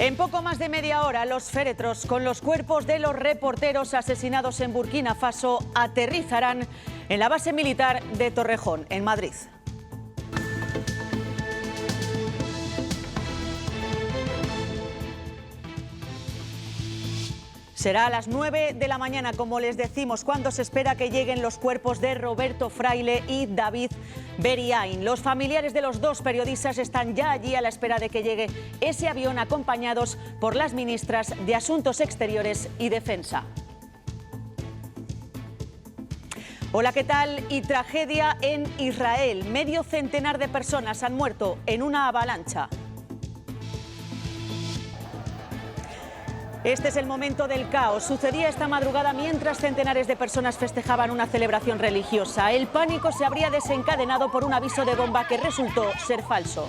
En poco más de media hora, los féretros con los cuerpos de los reporteros asesinados en Burkina Faso aterrizarán en la base militar de Torrejón, en Madrid. Será a las 9 de la mañana, como les decimos, cuando se espera que lleguen los cuerpos de Roberto Fraile y David Beriain. Los familiares de los dos periodistas están ya allí a la espera de que llegue ese avión, acompañados por las ministras de Asuntos Exteriores y Defensa. Hola, ¿qué tal? Y tragedia en Israel. Medio centenar de personas han muerto en una avalancha. Este es el momento del caos. Sucedía esta madrugada mientras centenares de personas festejaban una celebración religiosa. El pánico se habría desencadenado por un aviso de bomba que resultó ser falso.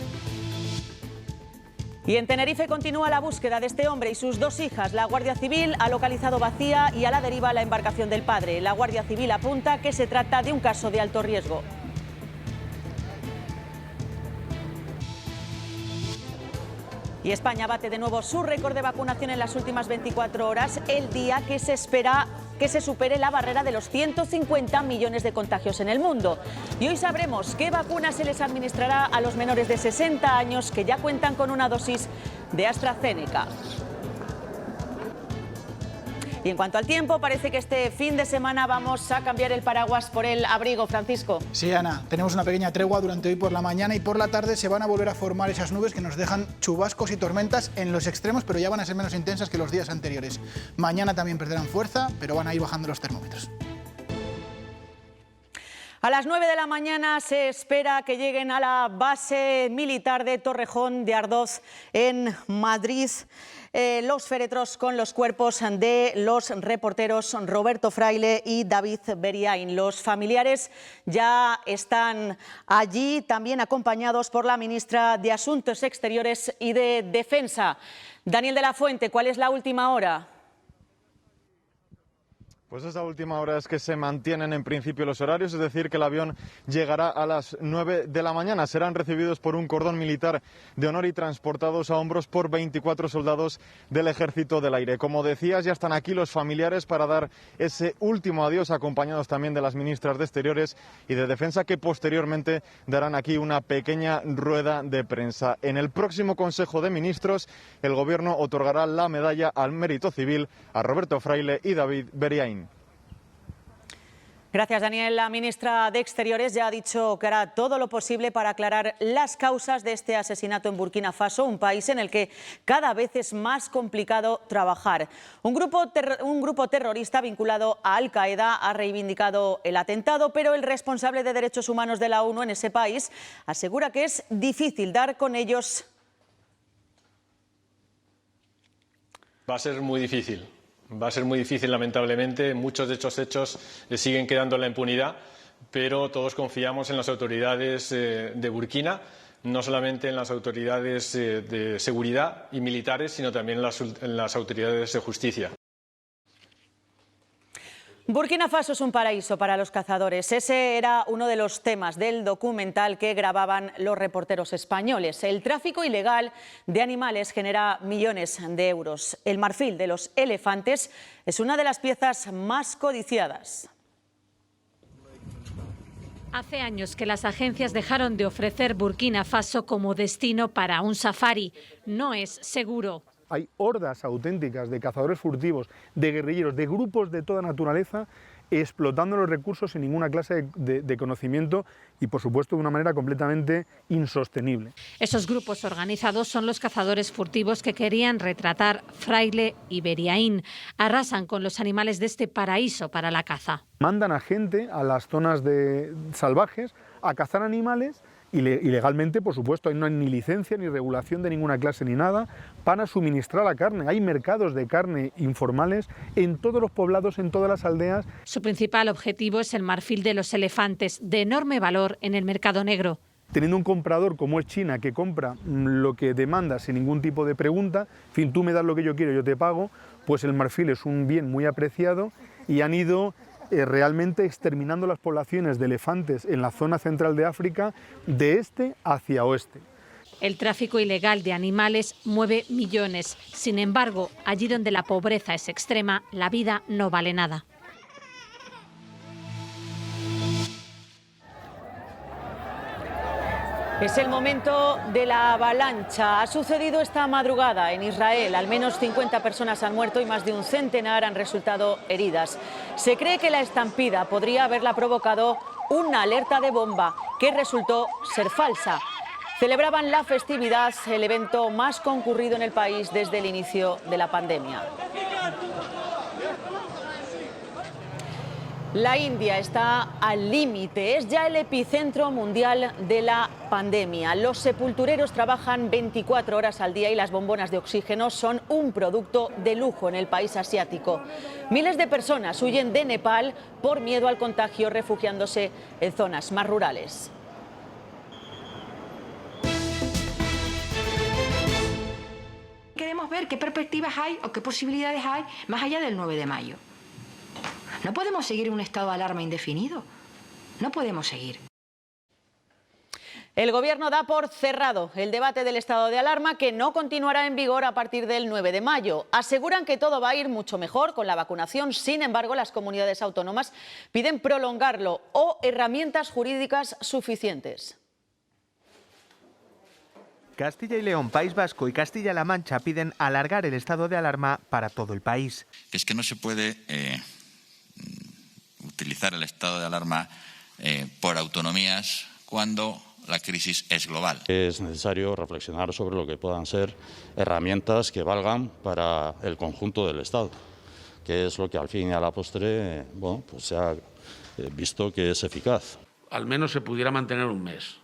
Y en Tenerife continúa la búsqueda de este hombre y sus dos hijas. La Guardia Civil ha localizado vacía y a la deriva la embarcación del padre. La Guardia Civil apunta que se trata de un caso de alto riesgo. Y España bate de nuevo su récord de vacunación en las últimas 24 horas, el día que se espera que se supere la barrera de los 150 millones de contagios en el mundo. Y hoy sabremos qué vacuna se les administrará a los menores de 60 años que ya cuentan con una dosis de AstraZeneca. Y en cuanto al tiempo, parece que este fin de semana vamos a cambiar el paraguas por el abrigo, Francisco. Sí, Ana, tenemos una pequeña tregua durante hoy por la mañana y por la tarde se van a volver a formar esas nubes que nos dejan chubascos y tormentas en los extremos, pero ya van a ser menos intensas que los días anteriores. Mañana también perderán fuerza, pero van a ir bajando los termómetros. A las 9 de la mañana se espera que lleguen a la base militar de Torrejón de Ardoz, en Madrid, los féretros con los cuerpos de los reporteros Roberto Fraile y David Beriain. Los familiares ya están allí, también acompañados por la ministra de Asuntos Exteriores y de Defensa. Daniel de la Fuente, ¿cuál es la última hora? Pues esa última hora es que se mantienen en principio los horarios, es decir, que el avión llegará a las 9 de la mañana. Serán recibidos por un cordón militar de honor y transportados a hombros por 24 soldados del Ejército del Aire. Como decías, ya están aquí los familiares para dar ese último adiós, acompañados también de las ministras de Exteriores y de Defensa, que posteriormente darán aquí una pequeña rueda de prensa. En el próximo Consejo de Ministros, el Gobierno otorgará la medalla al mérito civil a Roberto Fraile y David Beriain. Gracias, Daniel. La ministra de Exteriores ya ha dicho que hará todo lo posible para aclarar las causas de este asesinato en Burkina Faso, un país en el que cada vez es más complicado trabajar. Un grupo terrorista vinculado a Al-Qaeda ha reivindicado el atentado, pero el responsable de Derechos Humanos de la ONU en ese país asegura que es difícil dar con ellos. Va a ser muy difícil. Va a ser muy difícil, lamentablemente. Muchos de estos hechos siguen quedando en la impunidad, pero todos confiamos en las autoridades de Burkina, no solamente en las autoridades de seguridad y militares, sino también en las autoridades de justicia. Burkina Faso es un paraíso para los cazadores. Ese era uno de los temas del documental que grababan los reporteros españoles. El tráfico ilegal de animales genera millones de euros. El marfil de los elefantes es una de las piezas más codiciadas. Hace años que las agencias dejaron de ofrecer Burkina Faso como destino para un safari. No es seguro. Hay hordas auténticas de cazadores furtivos, de guerrilleros, de grupos de toda naturaleza, explotando los recursos sin ninguna clase de conocimiento y, por supuesto, de una manera completamente insostenible. Esos grupos organizados son los cazadores furtivos que querían retratar Fraile y Beriain. Arrasan con los animales de este paraíso para la caza. Mandan a gente a las zonas salvajes a cazar animales. Ilegalmente, por supuesto, no hay ni licencia ni regulación de ninguna clase ni nada para suministrar la carne. Hay mercados de carne informales en todos los poblados, en todas las aldeas. Su principal objetivo es el marfil de los elefantes, de enorme valor en el mercado negro. Teniendo un comprador como es China, que compra lo que demanda sin ningún tipo de pregunta, en fin, tú me das lo que yo quiero, yo te pago, pues el marfil es un bien muy apreciado y han ido realmente exterminando las poblaciones de elefantes en la zona central de África de este hacia oeste. El tráfico ilegal de animales mueve millones. Sin embargo, allí donde la pobreza es extrema, la vida no vale nada. Es el momento de la avalancha. Ha sucedido esta madrugada en Israel. Al menos 50 personas han muerto y más de un centenar han resultado heridas. Se cree que la estampida podría haberla provocado una alerta de bomba que resultó ser falsa. Celebraban la festividad, el evento más concurrido en el país desde el inicio de la pandemia. La India está al límite, es ya el epicentro mundial de la pandemia. Los sepultureros trabajan 24 horas al día y las bombonas de oxígeno son un producto de lujo en el país asiático. Miles de personas huyen de Nepal por miedo al contagio, refugiándose en zonas más rurales. Queremos ver qué perspectivas hay o qué posibilidades hay más allá del 9 de mayo. No podemos seguir en un estado de alarma indefinido. No podemos seguir. El Gobierno da por cerrado el debate del estado de alarma, que no continuará en vigor a partir del 9 de mayo. Aseguran que todo va a ir mucho mejor con la vacunación. Sin embargo, las comunidades autónomas piden prolongarlo o herramientas jurídicas suficientes. Castilla y León, País Vasco y Castilla-La Mancha piden alargar el estado de alarma para todo el país. Es que no se puede utilizar el estado de alarma por autonomías cuando la crisis es global. Es necesario reflexionar sobre lo que puedan ser herramientas que valgan para el conjunto del Estado, que es lo que al fin y a la postre pues se ha visto que es eficaz. Al menos se pudiera mantener un mes.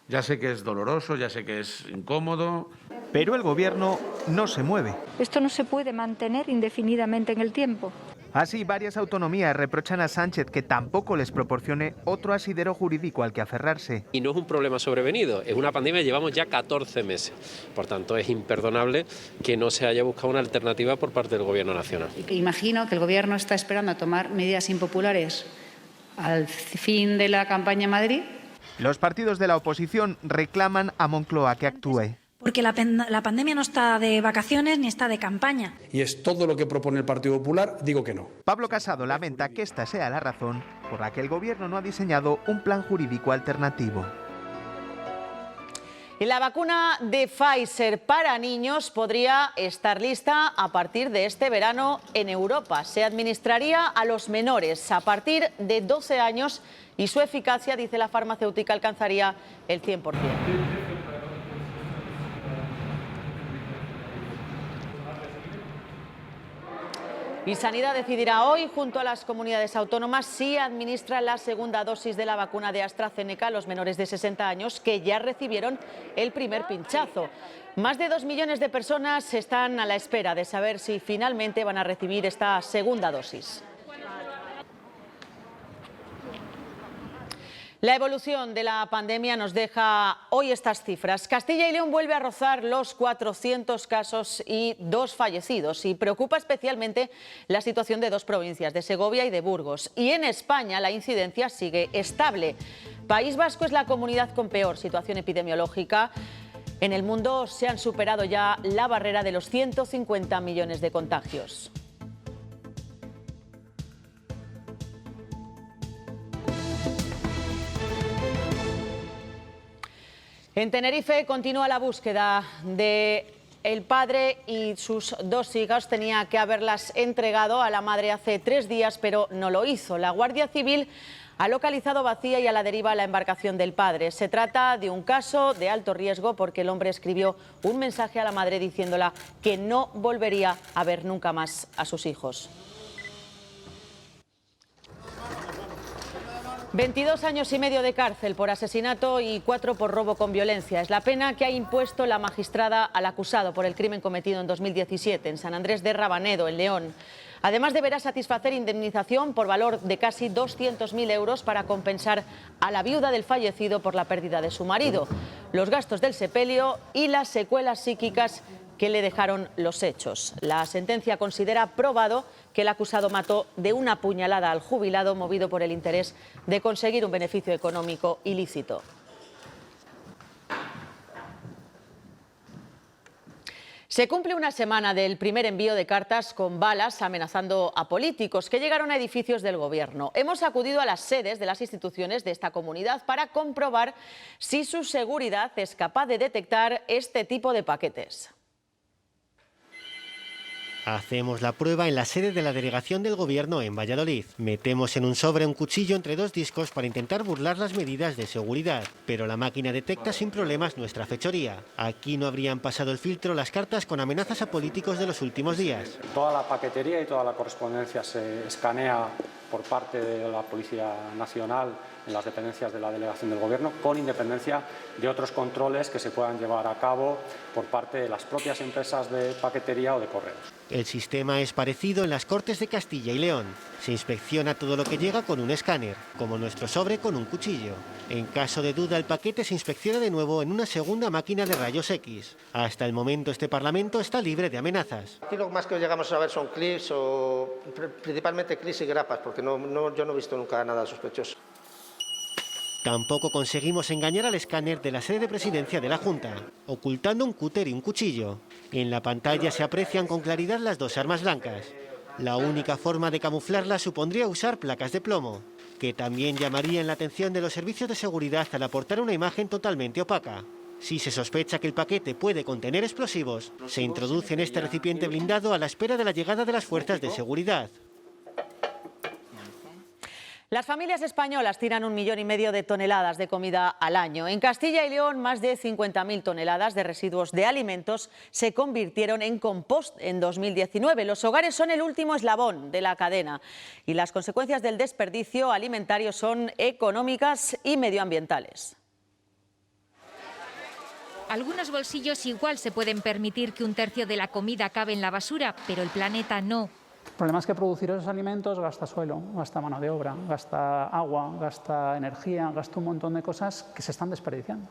Ya sé que es doloroso, ya sé que es incómodo. Pero el Gobierno no se mueve. Esto no se puede mantener indefinidamente en el tiempo. Así, varias autonomías reprochan a Sánchez que tampoco les proporcione otro asidero jurídico al que aferrarse. Y no es un problema sobrevenido, es una pandemia, llevamos ya 14 meses. Por tanto, es imperdonable que no se haya buscado una alternativa por parte del Gobierno nacional. Imagino que el Gobierno está esperando a tomar medidas impopulares al fin de la campaña en Madrid. Los partidos de la oposición reclaman a Moncloa que actúe. Porque la pandemia no está de vacaciones ni está de campaña. Y es todo lo que propone el Partido Popular, digo que no. Pablo Casado lamenta que esta sea la razón por la que el Gobierno no ha diseñado un plan jurídico alternativo. Y la vacuna de Pfizer para niños podría estar lista a partir de este verano en Europa. Se administraría a los menores a partir de 12 años y su eficacia, dice la farmacéutica, alcanzaría el 100%. Y Sanidad decidirá hoy, junto a las comunidades autónomas, si administra la segunda dosis de la vacuna de AstraZeneca a los menores de 60 años que ya recibieron el primer pinchazo. Más de 2 millones de personas están a la espera de saber si finalmente van a recibir esta segunda dosis. La evolución de la pandemia nos deja hoy estas cifras. Castilla y León vuelve a rozar los 400 casos y 2 fallecidos. Y preocupa especialmente la situación de 2 provincias, de Segovia y de Burgos. Y en España la incidencia sigue estable. País Vasco es la comunidad con peor situación epidemiológica. En el mundo se han superado ya la barrera de los 150 millones de contagios. En Tenerife continúa la búsqueda de el padre y sus 2 hijas. Tenía que haberlas entregado a la madre hace 3 días, pero no lo hizo. La Guardia Civil ha localizado vacía y a la deriva la embarcación del padre. Se trata de un caso de alto riesgo porque el hombre escribió un mensaje a la madre diciéndola que no volvería a ver nunca más a sus hijos. 22 años y medio de cárcel por asesinato y 4 por robo con violencia. Es la pena que ha impuesto la magistrada al acusado por el crimen cometido en 2017 en San Andrés de Rabanedo, en León. Además, deberá satisfacer indemnización por valor de casi 200.000 euros para compensar a la viuda del fallecido por la pérdida de su marido, los gastos del sepelio y las secuelas psíquicas que le dejaron los hechos. La sentencia considera probado que el acusado mató de una puñalada al jubilado movido por el interés de conseguir un beneficio económico ilícito. Se cumple una semana del primer envío de cartas con balas amenazando a políticos que llegaron a edificios del Gobierno. Hemos acudido a las sedes de las instituciones de esta comunidad para comprobar si su seguridad es capaz de detectar este tipo de paquetes. Hacemos la prueba en la sede de la delegación del Gobierno en Valladolid. Metemos en un sobre un cuchillo entre dos discos para intentar burlar las medidas de seguridad, pero la máquina detecta sin problemas nuestra fechoría. Aquí no habrían pasado el filtro las cartas con amenazas a políticos de los últimos días. Toda la paquetería y toda la correspondencia se escanea por parte de la Policía Nacional en las dependencias de la delegación del Gobierno, con independencia de otros controles que se puedan llevar a cabo por parte de las propias empresas de paquetería o de correos. El sistema es parecido en las Cortes de Castilla y León. Se inspecciona todo lo que llega con un escáner, como nuestro sobre con un cuchillo. En caso de duda, el paquete se inspecciona de nuevo en una segunda máquina de rayos X. Hasta el momento, este Parlamento está libre de amenazas. Aquí lo más que llegamos a ver son clips, o principalmente clips y grapas, porque yo no he visto nunca nada sospechoso. Tampoco conseguimos engañar al escáner de la sede de presidencia de la Junta, ocultando un cúter y un cuchillo. En la pantalla se aprecian con claridad las dos armas blancas. La única forma de camuflarlas supondría usar placas de plomo, que también llamarían la atención de los servicios de seguridad al aportar una imagen totalmente opaca. Si se sospecha que el paquete puede contener explosivos, se introduce en este recipiente blindado a la espera de la llegada de las fuerzas de seguridad. Las familias españolas tiran 1,5 millones de toneladas de comida al año. En Castilla y León, más de 50.000 toneladas de residuos de alimentos se convirtieron en compost en 2019. Los hogares son el último eslabón de la cadena y las consecuencias del desperdicio alimentario son económicas y medioambientales. Algunos bolsillos igual se pueden permitir que un tercio de la comida acabe en la basura, pero el planeta no. El problema es que producir esos alimentos gasta suelo, gasta mano de obra, gasta agua, gasta energía, gasta un montón de cosas que se están desperdiciando.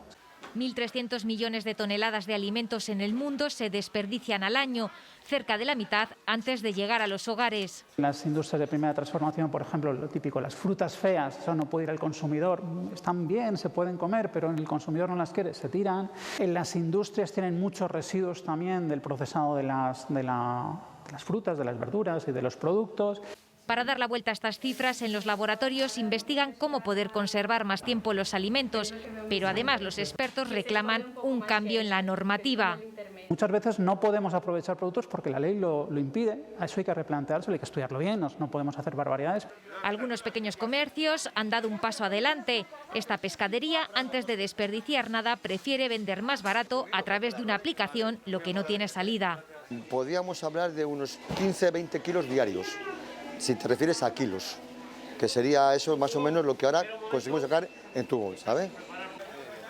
1.300 millones de toneladas de alimentos en el mundo se desperdician al año, cerca de la mitad antes de llegar a los hogares. En las industrias de primera transformación, por ejemplo, lo típico, las frutas feas, eso no puede ir al consumidor. Están bien, se pueden comer, pero el consumidor no las quiere, se tiran. En las industrias tienen muchos residuos también del procesado de las frutas, de las verduras y de los productos. Para dar la vuelta a estas cifras, en los laboratorios investigan cómo poder conservar más tiempo los alimentos, pero además los expertos reclaman un cambio en la normativa. Muchas veces no podemos aprovechar productos porque la ley lo impide. A eso hay que replantearse, hay que estudiarlo bien, no podemos hacer barbaridades. Algunos pequeños comercios han dado un paso adelante. Esta pescadería, antes de desperdiciar nada, prefiere vender más barato a través de una aplicación lo que no tiene salida. Podríamos hablar de unos 15-20 kilos diarios, si te refieres a kilos, que sería eso más o menos lo que ahora conseguimos sacar en tu bolsa, ¿sabes?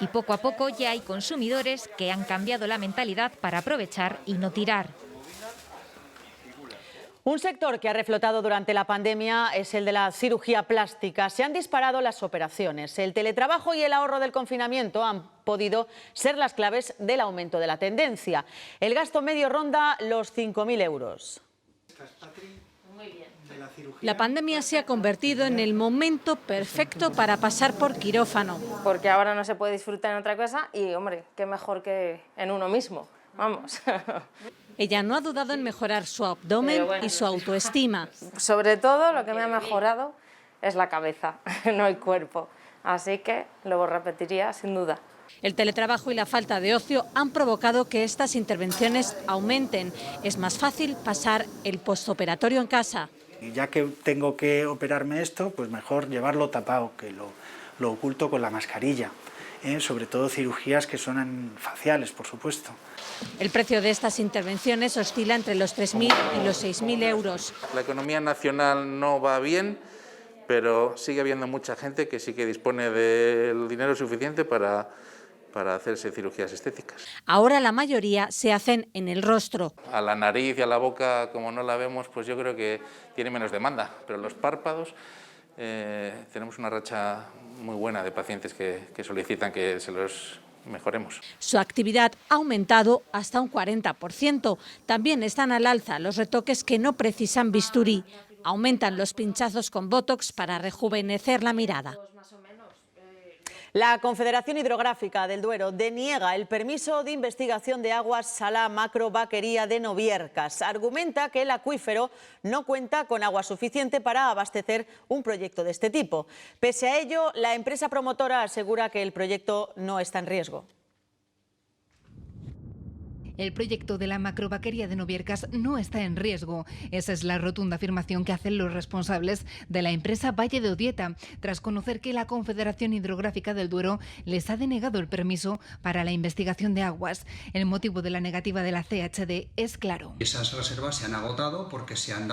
Y poco a poco ya hay consumidores que han cambiado la mentalidad para aprovechar y no tirar. Un sector que ha reflotado durante la pandemia es el de la cirugía plástica. Se han disparado las operaciones. El teletrabajo y el ahorro del confinamiento han podido ser las claves del aumento de la tendencia. El gasto medio ronda los 5.000 euros. La pandemia se ha convertido en el momento perfecto para pasar por quirófano. Porque ahora no se puede disfrutar en otra cosa y, hombre, qué mejor que en uno mismo. Vamos. Ella no ha dudado en mejorar su abdomen y su autoestima. Sobre todo lo que me ha mejorado es la cabeza, no el cuerpo. Así que lo repetiría sin duda. El teletrabajo y la falta de ocio han provocado que estas intervenciones aumenten. Es más fácil pasar el postoperatorio en casa. Y ya que tengo que operarme esto, pues mejor llevarlo tapado, que lo oculto con la mascarilla. Sobre todo cirugías que son faciales, por supuesto. El precio de estas intervenciones oscila entre los 3.000 y los 6.000 euros. La economía nacional no va bien, pero sigue habiendo mucha gente que sí que dispone del dinero suficiente para hacerse cirugías estéticas. Ahora la mayoría se hacen en el rostro. A la nariz y a la boca, como no la vemos, pues yo creo que tiene menos demanda, pero los párpados tenemos una racha muy buena de pacientes que solicitan que se los mejoremos. Su actividad ha aumentado hasta un 40%. También están al alza los retoques que no precisan bisturí. Aumentan los pinchazos con Botox para rejuvenecer la mirada. La Confederación Hidrográfica del Duero deniega el permiso de investigación de aguas a la macrovaquería de Noviercas. Argumenta que el acuífero no cuenta con agua suficiente para abastecer un proyecto de este tipo. Pese a ello, la empresa promotora asegura que el proyecto no está en riesgo. El proyecto de la macrovaquería de Noviercas no está en riesgo. Esa es la rotunda afirmación que hacen los responsables de la empresa Valle de Odieta, tras conocer que la Confederación Hidrográfica del Duero les ha denegado el permiso para la investigación de aguas. El motivo de la negativa de la CHD es claro. Esas reservas se han agotado porque se han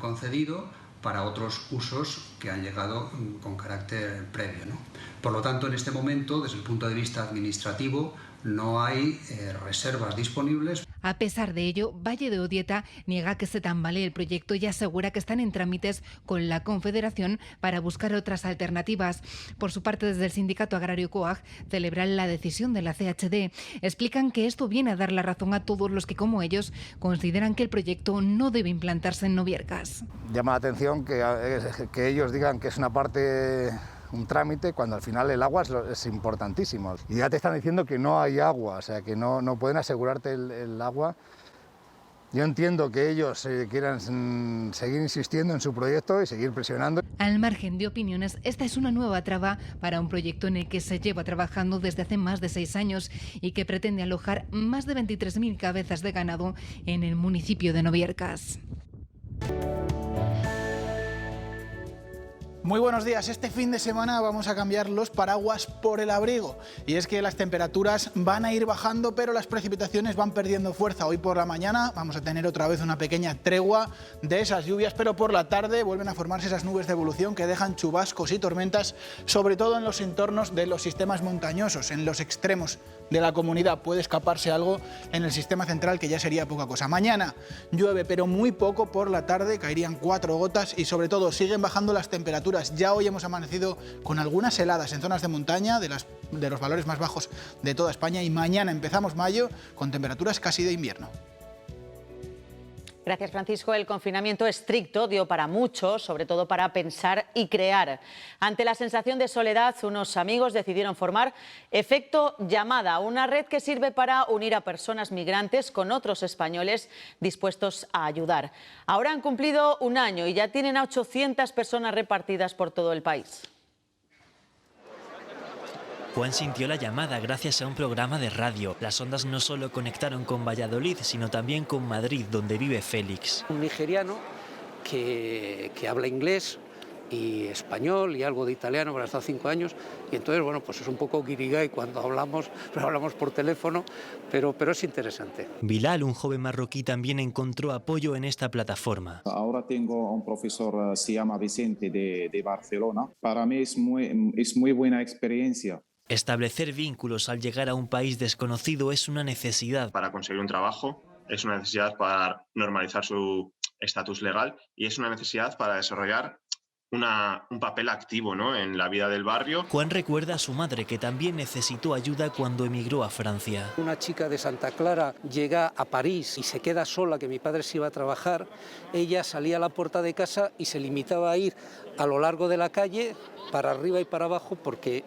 concedido para otros usos que han llegado con carácter previo, ¿no? Por lo tanto, en este momento, desde el punto de vista administrativo, no hay reservas disponibles. A pesar de ello, Valle de Odieta niega que se tambalee el proyecto y asegura que están en trámites con la Confederación para buscar otras alternativas. Por su parte, desde el sindicato agrario COAG celebran la decisión de la CHD. Explican que esto viene a dar la razón a todos los que, como ellos, consideran que el proyecto no debe implantarse en Noviercas. Llama la atención que ellos digan que es un trámite, cuando al final el agua es importantísimo. Y ya te están diciendo que no hay agua, o sea, que no pueden asegurarte el agua. Yo entiendo que ellos quieran seguir insistiendo en su proyecto y seguir presionando. Al margen de opiniones, esta es una nueva traba para un proyecto en el que se lleva trabajando desde hace más de 6 años y que pretende alojar más de 23.000 cabezas de ganado en el municipio de Noviercas. Muy buenos días. Este fin de semana vamos a cambiar los paraguas por el abrigo. Y es que las temperaturas van a ir bajando, pero las precipitaciones van perdiendo fuerza. Hoy por la mañana vamos a tener otra vez una pequeña tregua de esas lluvias, pero por la tarde vuelven a formarse esas nubes de evolución que dejan chubascos y tormentas, sobre todo en los entornos de los sistemas montañosos, en los extremos de la comunidad. Puede escaparse algo en el sistema central, que ya sería poca cosa. Mañana llueve, pero muy poco. Por la tarde caerían 4 gotas y sobre todo siguen bajando las temperaturas. Ya hoy hemos amanecido con algunas heladas en zonas de montaña, de los valores más bajos de toda España, y mañana empezamos mayo con temperaturas casi de invierno. Gracias, Francisco. El confinamiento estricto dio para mucho, sobre todo para pensar y crear. Ante la sensación de soledad, unos amigos decidieron formar Efecto Llamada, una red que sirve para unir a personas migrantes con otros españoles dispuestos a ayudar. Ahora han cumplido un año y ya tienen a 800 personas repartidas por todo el país. Juan sintió la llamada gracias a un programa de radio. Las ondas no solo conectaron con Valladolid, sino también con Madrid, donde vive Félix. Un nigeriano que habla inglés y español y algo de italiano, pero ha estado 5 años, y entonces, bueno, pues es un poco guirigay cuando hablamos por teléfono, pero es interesante. Bilal, un joven marroquí, también encontró apoyo en esta plataforma. Ahora tengo un profesor, se llama Vicente, de Barcelona. Para mí es muy buena experiencia. Establecer vínculos al llegar a un país desconocido es una necesidad. Para conseguir un trabajo, es una necesidad para normalizar su estatus legal y es una necesidad para desarrollar un papel activo, ¿no?, en la vida del barrio. Juan recuerda a su madre, que también necesitó ayuda cuando emigró a Francia. Una chica de Santa Clara llega a París y se queda sola, que mi padre se iba a trabajar. Ella salía a la puerta de casa y se limitaba a ir a lo largo de la calle, para arriba y para abajo, porque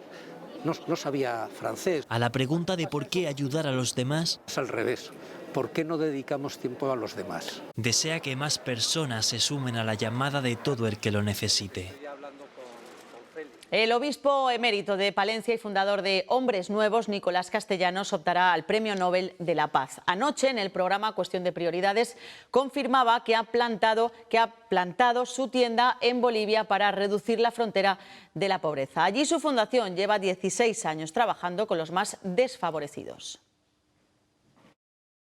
no sabía francés. A la pregunta de por qué ayudar a los demás, es al revés. ¿Por qué no dedicamos tiempo a los demás? Desea que más personas se sumen a la llamada de todo el que lo necesite. El obispo emérito de Palencia y fundador de Hombres Nuevos, Nicolás Castellanos, optará al Premio Nobel de la Paz. Anoche, en el programa Cuestión de Prioridades, confirmaba que ha plantado su tienda en Bolivia para reducir la frontera de la pobreza. Allí su fundación lleva 16 años trabajando con los más desfavorecidos.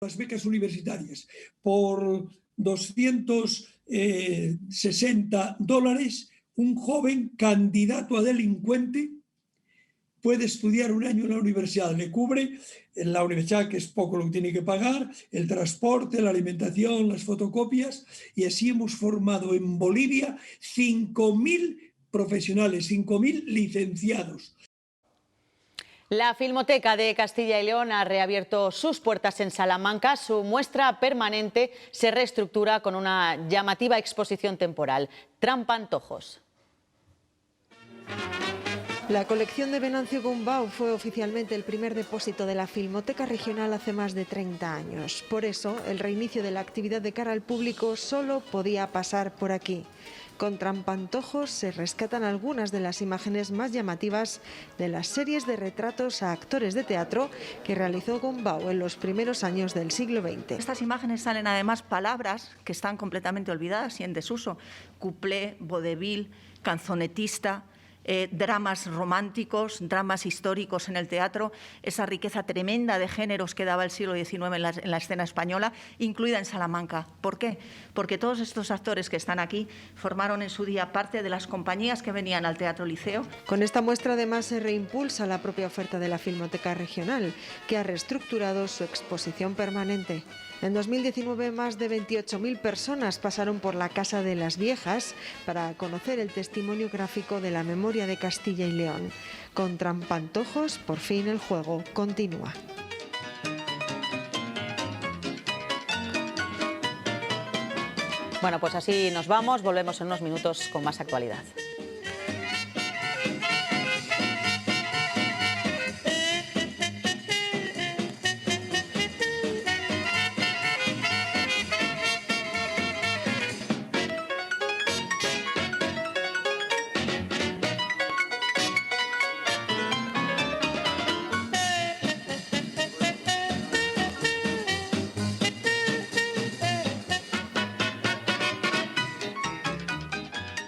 Las becas universitarias por $260, un joven candidato a delincuente puede estudiar un año en la universidad. Le cubre en la universidad, que es poco lo que tiene que pagar, el transporte, la alimentación, las fotocopias, y así hemos formado en Bolivia 5.000 profesionales, 5.000 licenciados. La Filmoteca de Castilla y León ha reabierto sus puertas en Salamanca. Su muestra permanente se reestructura con una llamativa exposición temporal, Trampantojos. La colección de Venancio Gombau fue oficialmente el primer depósito de la Filmoteca Regional hace más de 30 años. Por eso, el reinicio de la actividad de cara al público solo podía pasar por aquí. Con trampantojos se rescatan algunas de las imágenes más llamativas de las series de retratos a actores de teatro que realizó Gombau en los primeros años del siglo XX. Estas imágenes salen además palabras que están completamente olvidadas y en desuso. Cuplé, vodevil, canzonetista, dramas románticos, dramas históricos en el teatro, esa riqueza tremenda de géneros que daba el siglo XIX en la escena española, incluida en Salamanca. ¿Por qué? Porque todos estos actores que están aquí formaron en su día parte de las compañías que venían al Teatro Liceo. Con esta muestra además se reimpulsa la propia oferta de la Filmoteca Regional, que ha reestructurado su exposición permanente. En 2019 más de 28.000 personas pasaron por la Casa de las Viejas para conocer el testimonio gráfico de la memoria de Castilla y León. Con trampantojos, por fin el juego continúa. Bueno, pues así nos vamos, volvemos en unos minutos con más actualidad.